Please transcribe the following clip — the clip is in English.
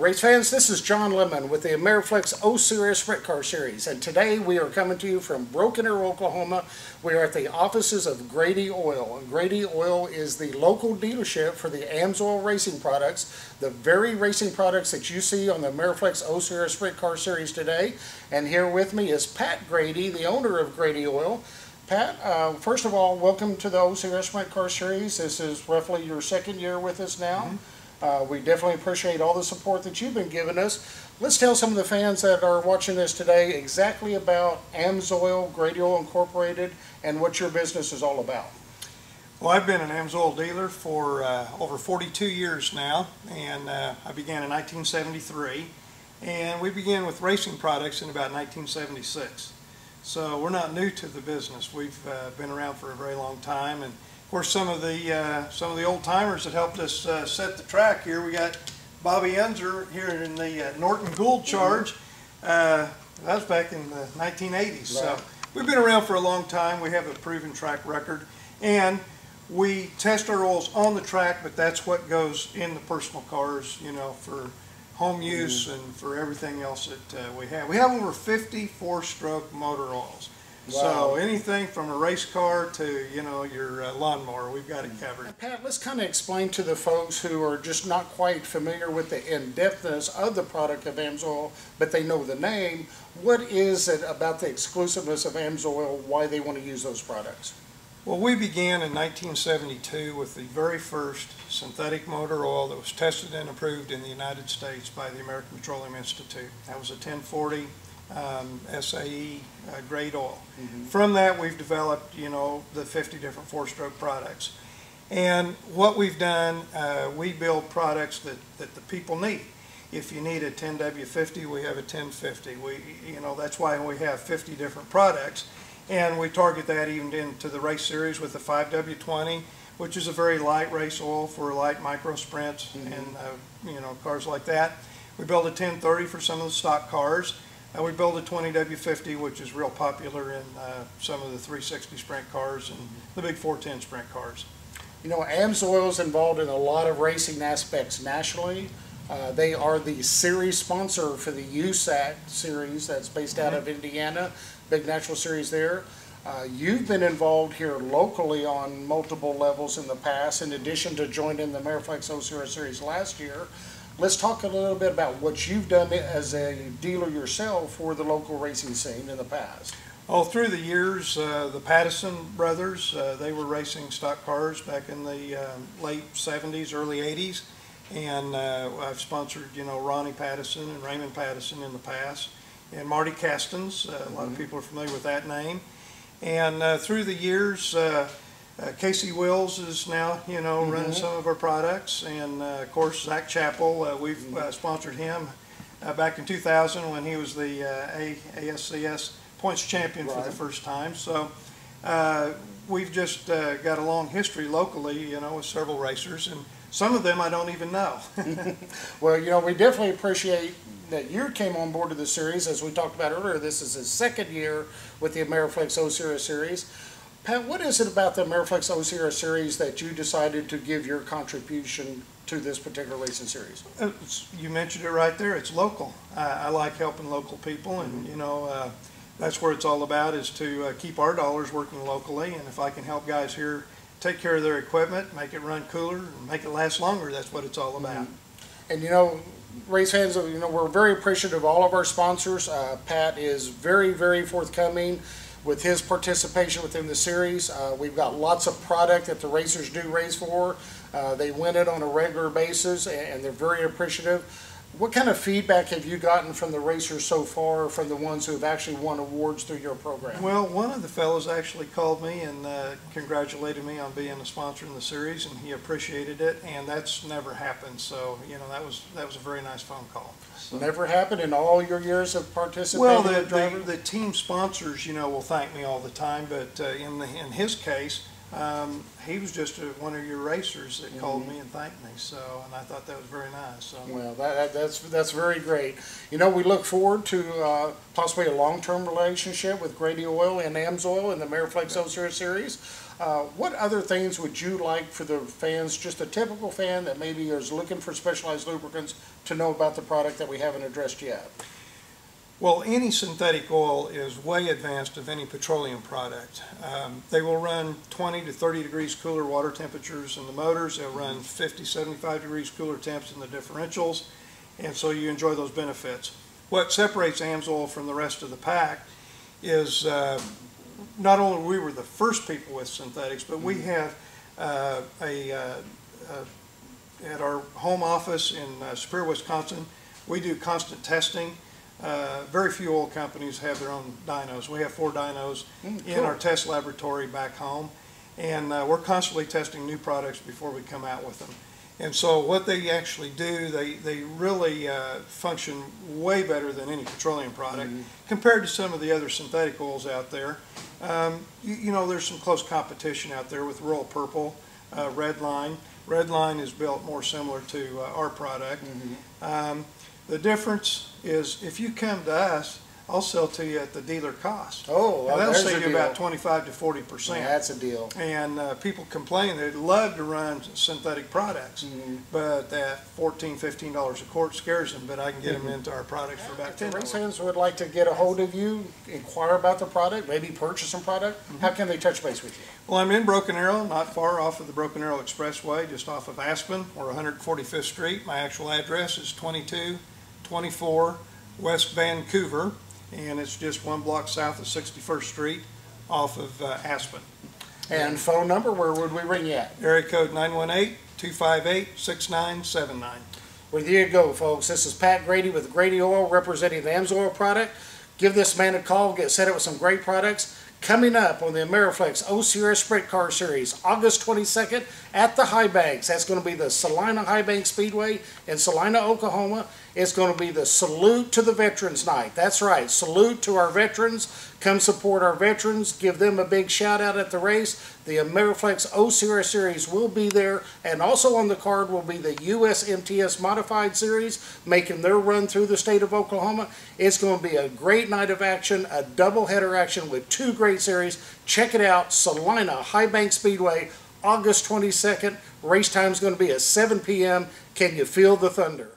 Race fans, this is John Lemon with the Ameriflex O-Series Sprint Car Series, and today we are coming to you from Broken Arrow, Oklahoma. We are at the offices of Grady Oil, and Grady Oil is the local dealership for the Amsoil racing products, the very racing products that you see on the Ameriflex O-Series Sprint Car Series today. And here with me is Pat Grady, the owner of Grady Oil. Pat, first of all, welcome to the O-Series Sprint Car Series. This is roughly your second year with us now. We definitely appreciate all the support that you've been giving us. Let's tell some of the fans that are watching this today exactly about Amsoil, Grady Oil Incorporated, and what your business is all about. Well, I've been an Amsoil dealer for over 42 years now, and I began in 1973, and we began with racing products in about 1976. So we're not new to the business. We've been around for a very long time, and of course some of the old timers that helped us set the track here. We got Bobby Unser here in the Norton Gould charge. That was back in the 1980s. Right. So we've been around for a long time. We have a proven track record, and we test our oils on the track, but that's what goes in the personal cars, you know, for home use and for everything else that we have. We have over 50 four-stroke motor oils. Wow. So anything from a race car to, you know, your lawnmower, we've got it covered. Now, Pat, let's kind of explain to the folks who are just not quite familiar with the in-depthness of the product of Amsoil, but they know the name. What is it about the exclusiveness of Amsoil, why they want to use those products? Well, we began in 1972 with the very first synthetic motor oil that was tested and approved in the United States by the American Petroleum Institute. That was a 1040 SAE grade oil. From that, we've developed, you know, the 50 different four-stroke products. And what we've done, we build products that the people need. If you need a 10W50, we have a 1050. You know, that's why we have 50 different products. And we target that even into the race series with the 5W20, which is a very light race oil for light micro sprints and you know, cars like that. We build a 1030 for some of the stock cars. We build a 20W50, which is real popular in some of the 360 sprint cars and the big 410 sprint cars. You know, Amsoil is involved in a lot of racing aspects nationally. They are the series sponsor for the USAC series that's based out of Indiana, big natural series there. You've been involved here locally on multiple levels in the past, in addition to joining the Ameriflex O-Series series last year. Let's talk a little bit about what you've done as a dealer yourself for the local racing scene in the past. All through the years, the Pattison brothers, they were racing stock cars back in the late 70s, early 80s. And I've sponsored, you know, Ronnie Pattison and Raymond Pattison in the past, and Marty Castens. A lot of people are familiar with that name. And through the years, Casey Wills is now, you know, running some of our products, and of course Zach Chappell. We've sponsored him back in 2000 when he was the ASCS points champion for the first time. So we've just got a long history locally, you know, with several racers, and some of them I don't even know. Well, you know, we definitely appreciate that you came on board to the series. As we talked about earlier, this is his second year with the Ameriflex O-Series series. Pat, what is it about the Ameriflex O-Series series that you decided to give your contribution to this particular racing series? You mentioned it right there. It's local. I like helping local people, and you know, that's where it's all about, is to keep our dollars working locally. And if I can help guys here take care of their equipment, make it run cooler, and make it last longer, that's what it's all about. And you know, race fans, you know, we're very appreciative of all of our sponsors. Pat is very, very forthcoming with his participation within the series. We've got lots of product that the racers do race for. They win it on a regular basis, and they're very appreciative. What kind of feedback have you gotten from the racers so far, from the ones who have actually won awards through your program? Well, one of the fellows actually called me and congratulated me on being a sponsor in the series, and he appreciated it, and that's never happened. So, you know, that was a very nice phone call. So, never happened in all your years of participating? Well, the team sponsors, you know, will thank me all the time, but in his case, he was just one of your racers that called me and thanked me. So, and I thought that was very nice. So. Well, that's very great. You know, we look forward to possibly a long-term relationship with Grady Oil and Amsoil and the Ameriflex O-Series series. What other things would you like for the fans, just a typical fan that maybe is looking for specialized lubricants, to know about the product that we haven't addressed yet? Well, any synthetic oil is way advanced of any petroleum product. They will run 20 to 30 degrees cooler water temperatures in the motors. They'll run 50, 75 degrees cooler temps in the differentials, and so you enjoy those benefits. What separates Amsoil from the rest of the pack is not only we were the first people with synthetics, but we have at our home office in Superior, Wisconsin, we do constant testing. Very few oil companies have their own dynos. We have 4 dynos in our test laboratory back home, and we're constantly testing new products before we come out with them. And so what they actually do, they really function way better than any petroleum product compared to some of the other synthetic oils out there. You know, there's some close competition out there with Royal Purple, Redline. Redline is built more similar to our product. The difference is if you come to us, I'll sell to you at the dealer cost. Oh, well, that'll there's save a you deal. about 25 to 40%. Yeah, that's a deal. And people complain they'd love to run synthetic products, but that $14, $15 a quart scares them. But I can get them into our products for about If $10. race fans would like to get a hold of you, inquire about the product, maybe purchase some product, how can they touch base with you? Well, I'm in Broken Arrow, not far off of the Broken Arrow Expressway, just off of Aspen, or 145th Street. My actual address is 2224 West Vancouver, and it's just 1 block south of 61st Street off of Aspen. And phone number, where would we ring you at? Area code 918-258-6979. Well, there you go, folks. This is Pat Grady with Grady Oil, representing the Amsoil product. Give this man a call, get set up with some great products. Coming up on the Ameriflex O Series Sprint Car Series, August 22nd at the High Banks. That's going to be the Salina High Bank Speedway in Salina, Oklahoma. It's going to be the Salute to the Veterans Night. That's right, salute to our veterans. Come support our veterans. Give them a big shout out at the race. The Ameriflex O Series will be there, and also on the card will be the USMTS Modified Series, making their run through the state of Oklahoma. It's going to be a great night of action, a double-header action with 2 great series. Check it out, Salina High Bank Speedway, August 22nd. Race time is going to be at 7 p.m. Can you feel the thunder?